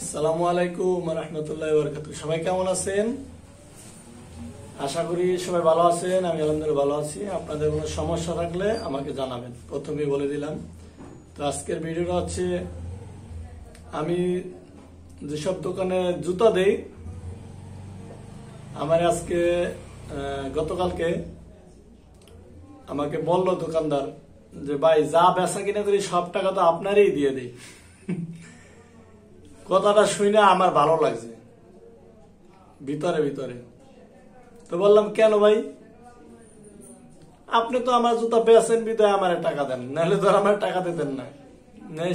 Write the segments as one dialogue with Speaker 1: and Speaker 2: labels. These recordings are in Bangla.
Speaker 1: আসসালামু আলাইকুম রাহমাতুল্লাহি ওয়া বারাকাতুহু। সবাই কেমন আছেন? আশা করি সবাই ভালো আছেন। আমি আলহামদুলিল্লাহ ভালো আছি। আপনাদের কোনো সমস্যা থাকলে আমাকে জানাবেন, প্রথমেই বলে দিলাম। তো আজকের ভিডিওটা হচ্ছে, আমি যেসব দোকানে জুতা দেই, আমার আজকে গতকালকে আমাকে বলল দোকানদার যে ভাই, যা বেচা কিনা করি সব টাকা তো আপনারই দিয়ে দিই। কথাটা শুনে আমার ভালো লাগছে ভিতরে ভিতরে। তো বললাম, কেন ভাই? আপনি তো আমার জুতা বেচেন বিদায় আমার টাকা দেন, নাহলে তো আমার টাকা দিতেন না।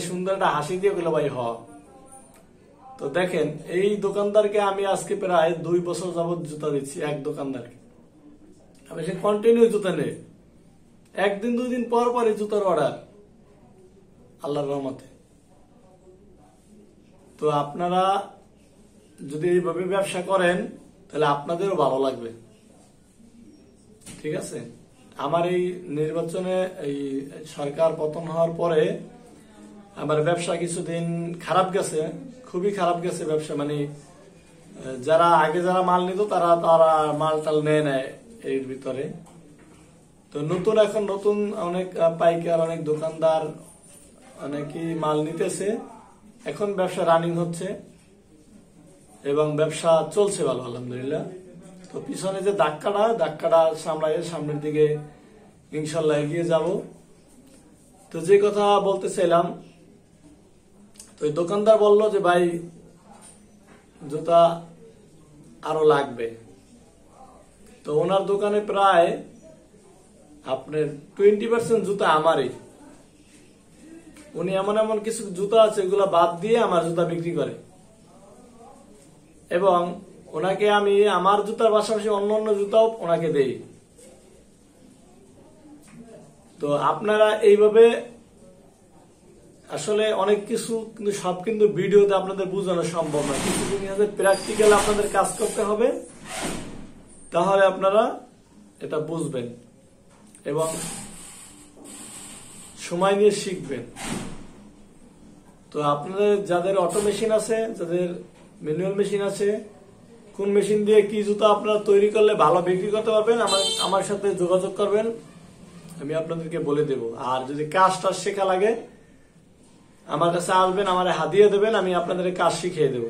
Speaker 1: সুন্দর একটা হাসি দিয়ে গেল ভাই হ। তো দেখেন, এই দোকানদারকে আমি আজকে প্রায় 2 বছর যাবত জুতা দিচ্ছি। এক দোকানদারকে আমি সে কন্টিনিউ জুতা নেই, একদিন 2 দিন পর পরই জুতার অর্ডার, আল্লাহর রহমতে। তো আপনারা যদি এইভাবে ব্যবসা করেন তাহলে আপনাদেরও ভালো লাগবে, ঠিক আছে? আমার এই নির্বাচনে, এই সরকার পতন হওয়ার পরে আমার ব্যবসা কিছুদিন খারাপ গেছে, খুবই খারাপ গেছে ব্যবসা। মানে যারা আগে মাল নিত তারা মাল টাল নেয় এর ভিতরে। তো এখন নতুন অনেক পাইকার, অনেক দোকানদার, অনেকেই মাল নিতেছে। এখন ব্যবসা রানিং হচ্ছে এবং ব্যবসা চলছে ভালো, আলহামদুলিল্লাহ। তো পিছনে যে ধাক্কাটা সামলাই, সামনের দিকে ইনশাল্লাহ এগিয়ে যাব। তো যে কথা বলতে চাইলাম, তো দোকানদার বলল যে ভাই, জুতা আরো লাগবে। তো ওনার দোকানে প্রায় আপনার 20% জুতা আমারই। উনি এমন কিছু জুতা আছে, এগুলা বাদ দিয়ে আমার জুতা বিক্রি করে, এবং ওনাকে আমি আমার জুতার পাশাপাশি অন্য জুতাও ওনাকে দেই। তো আপনারা এইভাবে আসলে অনেক কিছু, কিন্তু সব কিন্তু ভিডিওতে আপনাদের বোঝানো সম্ভব না। কিছু জিনিস প্র্যাকটিক্যাল আপনাদের কাজ করতে হবে, তাহলে আপনারা এটা বুঝবেন এবং সময় নিয়ে শিখবেন। তো আপনাদের যাদের অটো মেশিন আছে, যাদের ম্যানুয়াল মেশিন আছে, কোন মেশিন দিয়ে কি জুতা আপনারা তৈরি করলে ভালো বিক্রি করতে পারবেন, আমার সাথে যোগাযোগ করবেন, আমি আপনাদেরকে বলে দেব। আর যদি কাজটা শেখা লাগে, আমার কাছে আসবেন, আমার হাদিয়া দেবেন, আমি আপনাদের কাজ শিখিয়ে দেব,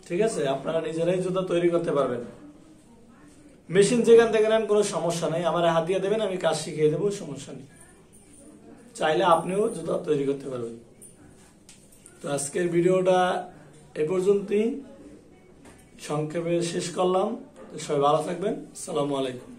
Speaker 1: ঠিক আছে? আপনারা নিজেরাই জুতা তৈরি করতে পারবেন। মেশিন যেখান থেকে নেন কোনো সমস্যা নেই, আমার হাদিয়া দেবেন, আমি কাজ শিখিয়ে দেবো, সমস্যা নেই। চাইলে আপনিও জুতা তৈরি করতে পারবেন। তো আজকের ভিডিওটা এ পর্যন্তই সংক্ষেপে শেষ করলাম। সবাই ভালো থাকবেন। আসসালামু আলাইকুম।